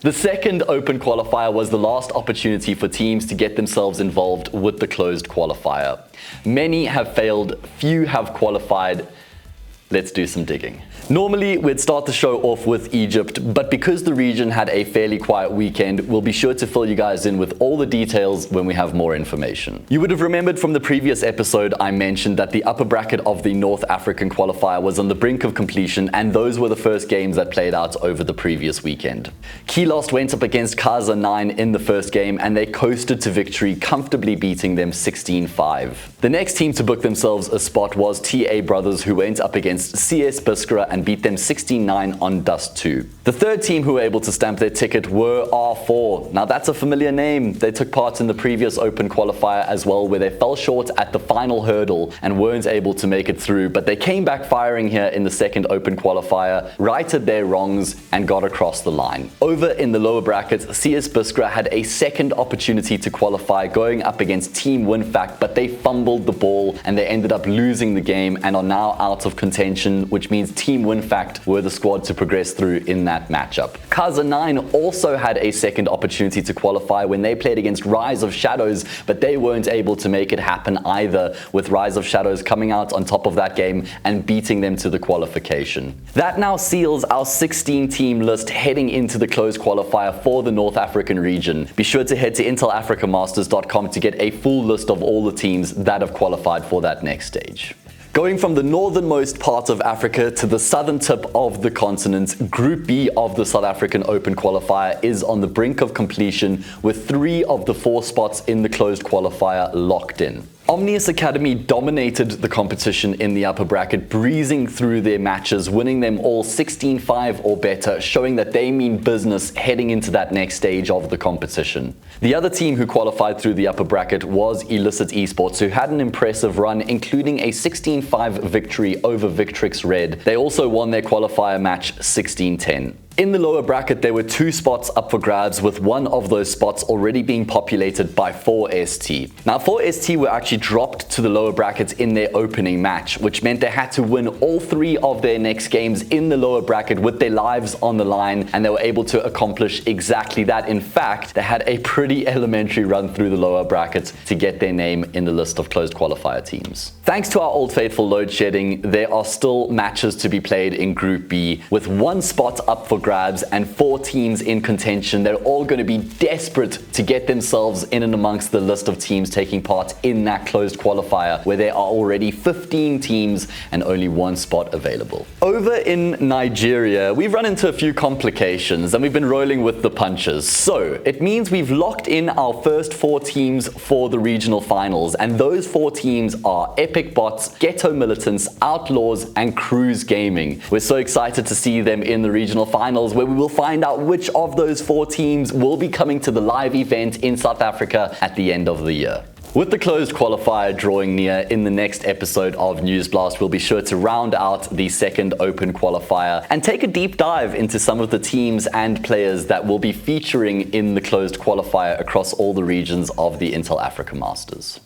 The second open qualifier was the last opportunity for teams to get themselves involved with the closed qualifier. Many have failed, few have qualified. Let's do some digging. Normally, we'd start the show off with Egypt, but because the region had a fairly quiet weekend, we'll be sure to fill you guys in with all the details when we have more information. You would have remembered from the previous episode I mentioned that the upper bracket of the North African qualifier was on the brink of completion, and those were the first games that played out over the previous weekend. Kilost went up against Kaza 9 in the first game, and they coasted to victory, comfortably beating them 16-5. The next team to book themselves a spot was TA Brothers, who went up against CS Biskra and beat them 16-9 on Dust 2. The third team who were able to stamp their ticket were R4. Now that's a familiar name. They took part in the previous open qualifier as well, where they fell short at the final hurdle and weren't able to make it through, but they came back firing here in the second open qualifier, righted their wrongs and got across the line. Over in the lower brackets, CS Biskra had a second opportunity to qualify going up against Team Winfact, but they fumbled the ball and they ended up losing the game and are now out of contention, which means Team Winfact were the squad to progress through in that matchup. Kaza 9 also had a second opportunity to qualify when they played against Rise of Shadows, but they weren't able to make it happen either, with Rise of Shadows coming out on top of that game and beating them to the qualification. That now seals our 16-team list heading into the closed qualifier for the North African region. Be sure to head to intelafricamasters.com to get a full list of all the teams that have qualified for that next stage. Going from the northernmost part of Africa to the southern tip of the continent, Group B of the South African Open Qualifier is on the brink of completion, with 3 of the 4 spots in the closed qualifier locked in. Omnius Academy dominated the competition in the upper bracket, breezing through their matches, winning them all 16-5 or better, showing that they mean business heading into that next stage of the competition. The other team who qualified through the upper bracket was Illicit Esports, who had an impressive run, including a 16-5 victory over Victrix Red. They also won their qualifier match 16-10. In the lower bracket, there were 2 spots up for grabs, with one of those spots already being populated by 4ST. Now, 4ST were actually dropped to the lower brackets in their opening match, which meant they had to win all 3 of their next games in the lower bracket with their lives on the line, and they were able to accomplish exactly that. In fact, they had a pretty elementary run through the lower brackets to get their name in the list of closed qualifier teams. Thanks to our old faithful load shedding, there are still matches to be played in Group B, with 1 spot up for grabs and 4 teams in contention. They're all going to be desperate to get themselves in and amongst the list of teams taking part in that closed qualifier, where there are already 15 teams and only 1 spot available. Over in Nigeria, we've run into a few complications and we've been rolling with the punches. So it means we've locked in our first 4 teams for the regional finals, and those 4 teams are Epic Bots, Ghetto Militants, Outlaws and Cruise Gaming. We're so excited to see them in the regional finals, where we will find out which of those 4 teams will be coming to the live event in South Africa at the end of the year. With the closed qualifier drawing near, in the next episode of News Blast, we'll be sure to round out the second open qualifier and take a deep dive into some of the teams and players that will be featuring in the closed qualifier across all the regions of the Intel Africa Masters.